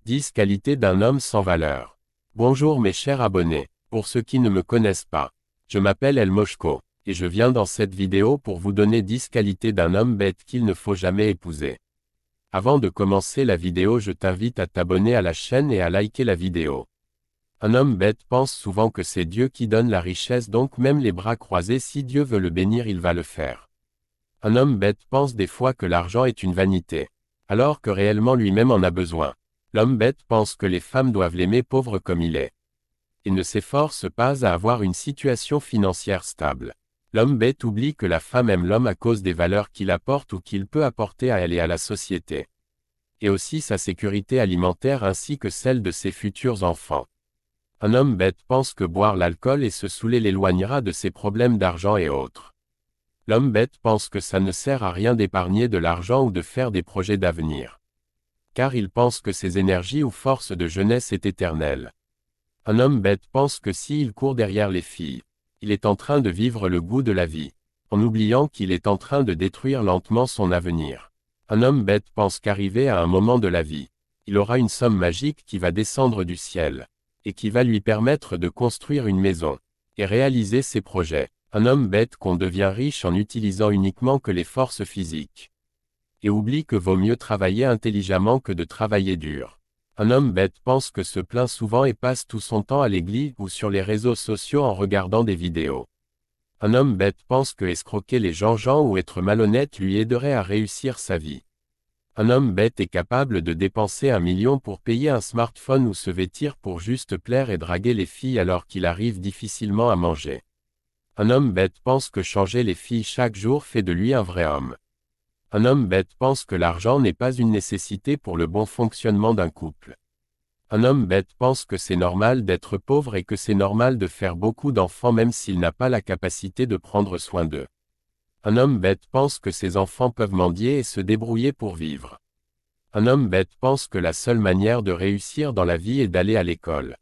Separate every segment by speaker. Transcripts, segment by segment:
Speaker 1: 10 qualités d'un homme sans valeur. Bonjour mes chers abonnés. Pour ceux qui ne me connaissent pas, je m'appelle El Moshko, et je viens dans cette vidéo pour vous donner 10 qualités d'un homme bête qu'il ne faut jamais épouser. Avant de commencer la vidéo, je t'invite à t'abonner à la chaîne et à liker la vidéo. Un homme bête pense souvent que c'est Dieu qui donne la richesse, donc même les bras croisés, si Dieu veut le bénir, il va le faire. Un homme bête pense des fois que l'argent est une vanité, alors que réellement lui-même en a besoin. L'homme bête pense que les femmes doivent l'aimer pauvre comme il est. Il ne s'efforce pas à avoir une situation financière stable. L'homme bête oublie que la femme aime l'homme à cause des valeurs qu'il apporte ou qu'il peut apporter à elle et à la société. Et aussi sa sécurité alimentaire ainsi que celle de ses futurs enfants. Un homme bête pense que boire l'alcool et se saouler l'éloignera de ses problèmes d'argent et autres. L'homme bête pense que ça ne sert à rien d'épargner de l'argent ou de faire des projets d'avenir. Car il pense que ses énergies ou forces de jeunesse est éternelle. Un homme bête pense que s'il court derrière les filles, il est en train de vivre le goût de la vie, en oubliant qu'il est en train de détruire lentement son avenir. Un homme bête pense qu'arrivé à un moment de la vie, il aura une somme magique qui va descendre du ciel, et qui va lui permettre de construire une maison, et réaliser ses projets. Un homme bête qu'on devient riche en utilisant uniquement que les forces physiques. Et oublie que vaut mieux travailler intelligemment que de travailler dur. Un homme bête pense que se plaint souvent et passe tout son temps à l'église ou sur les réseaux sociaux en regardant des vidéos. Un homme bête pense que escroquer les gens ou être malhonnête lui aiderait à réussir sa vie. Un homme bête est capable de dépenser 1 million pour payer un smartphone ou se vêtir pour juste plaire et draguer les filles alors qu'il arrive difficilement à manger. Un homme bête pense que changer les filles chaque jour fait de lui un vrai homme. Un homme bête pense que l'argent n'est pas une nécessité pour le bon fonctionnement d'un couple. Un homme bête pense que c'est normal d'être pauvre et que c'est normal de faire beaucoup d'enfants même s'il n'a pas la capacité de prendre soin d'eux. Un homme bête pense que ses enfants peuvent mendier et se débrouiller pour vivre. Un homme bête pense que la seule manière de réussir dans la vie est d'aller à l'école.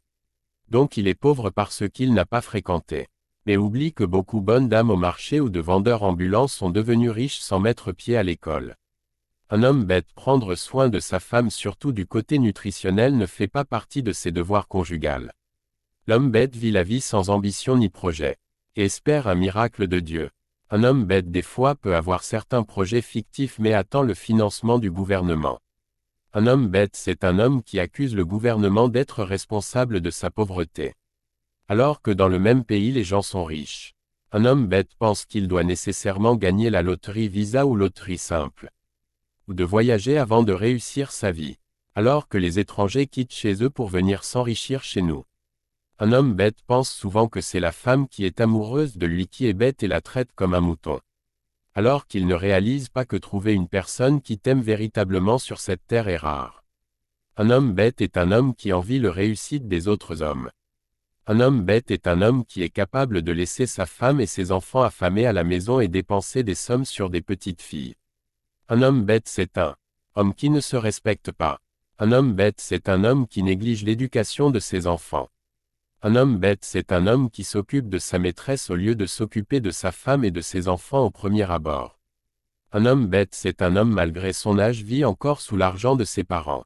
Speaker 1: Donc il est pauvre parce qu'il n'a pas fréquenté. Mais oublie que beaucoup bonnes dames au marché ou de vendeurs ambulants sont devenus riches sans mettre pied à l'école. Un homme bête prendre soin de sa femme surtout du côté nutritionnel ne fait pas partie de ses devoirs conjugaux. L'homme bête vit la vie sans ambition ni projet, et espère un miracle de Dieu. Un homme bête des fois peut avoir certains projets fictifs mais attend le financement du gouvernement. Un homme bête c'est un homme qui accuse le gouvernement d'être responsable de sa pauvreté. Alors que dans le même pays les gens sont riches. Un homme bête pense qu'il doit nécessairement gagner la loterie Visa ou loterie simple. Ou de voyager avant de réussir sa vie. Alors que les étrangers quittent chez eux pour venir s'enrichir chez nous. Un homme bête pense souvent que c'est la femme qui est amoureuse de lui qui est bête et la traite comme un mouton. Alors qu'il ne réalise pas que trouver une personne qui t'aime véritablement sur cette terre est rare. Un homme bête est un homme qui envie le réussite des autres hommes. Un homme bête est un homme qui est capable de laisser sa femme et ses enfants affamés à la maison et dépenser des sommes sur des petites filles. Un homme bête c'est un homme qui ne se respecte pas. Un homme bête c'est un homme qui néglige l'éducation de ses enfants. Un homme bête c'est un homme qui s'occupe de sa maîtresse au lieu de s'occuper de sa femme et de ses enfants au premier abord. Un homme bête c'est un homme malgré son âge vit encore sous l'argent de ses parents.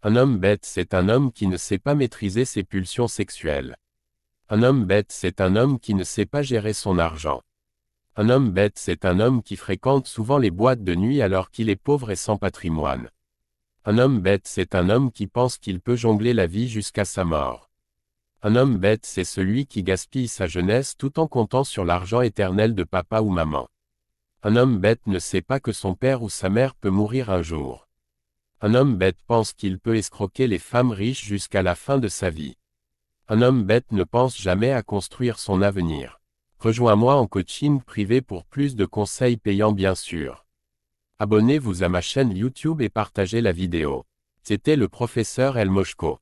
Speaker 1: Un homme bête c'est un homme qui ne sait pas maîtriser ses pulsions sexuelles. Un homme bête c'est un homme qui ne sait pas gérer son argent. Un homme bête c'est un homme qui fréquente souvent les boîtes de nuit alors qu'il est pauvre et sans patrimoine. Un homme bête c'est un homme qui pense qu'il peut jongler la vie jusqu'à sa mort. Un homme bête c'est celui qui gaspille sa jeunesse tout en comptant sur l'argent éternel de papa ou maman. Un homme bête ne sait pas que son père ou sa mère peut mourir un jour. Un homme bête pense qu'il peut escroquer les femmes riches jusqu'à la fin de sa vie. Un homme bête ne pense jamais à construire son avenir. Rejoins-moi en coaching privé pour plus de conseils payants bien sûr. Abonnez-vous à ma chaîne YouTube et partagez la vidéo. C'était le professeur El Moshko.